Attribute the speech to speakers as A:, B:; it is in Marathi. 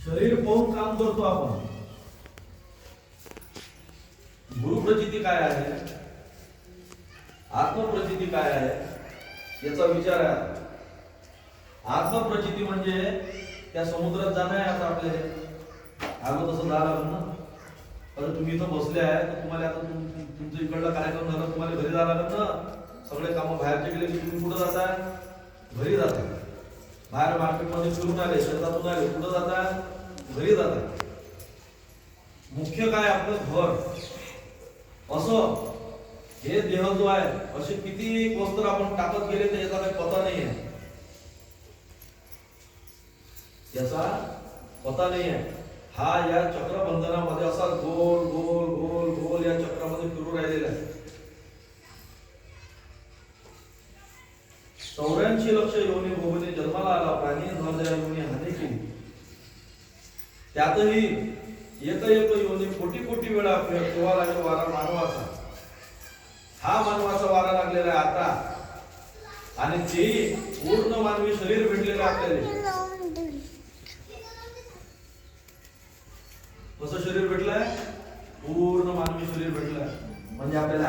A: शरीर पाहून काम करतो आपण. गुरुप्रचिती काय आहे, आत्मप्रचिती काय आहे याचा विचार आहे. आत्मप्रचिती म्हणजे त्या समुद्रात जाणं आहे. आता आपल्याला आलो तसं जायला लागलं ना. पण तुम्ही इथं बसले आहे तर तुम्हाला आता तुमचं इकडला कार्यक्रम झाला, तुम्हाला घरी जायला लागलं ना. सगळे कामं बाहेरचे गेले की तुम्ही कुठं जाताय? घरी जाताय. बाहेर मार्केटमध्ये फिरून आले, शेतातून आले, कुठं जाताय? घरी जाताय. मुख्य काय आपलं घर. असं हे देह जो आहे, असे किती वस्त्र आपण टाकत गेले तर याचा काही पता नाही आहे. याचा पता नाही आहे. हा या चक्रबंधनामध्ये असा गोल गोल गोल गोल या चक्रामध्ये फिरू राहिलेला आहे. 84 लक्ष योनी भोवनी जन्माला आला प्राणी नर योनी हानी केली. त्यातही एक एक योनी कोटी कोटी वेळा तेव्हा लागेल वारा मानवाचा. हा मानवाचा वारा लागलेला आहे आता. आणि तेही पूर्ण मानवी शरीर भेटलेलं आपल्याला. कसं शरीर भेटलंय? पूर्ण मानवी शरीर भेटलंय. म्हणजे आपल्याला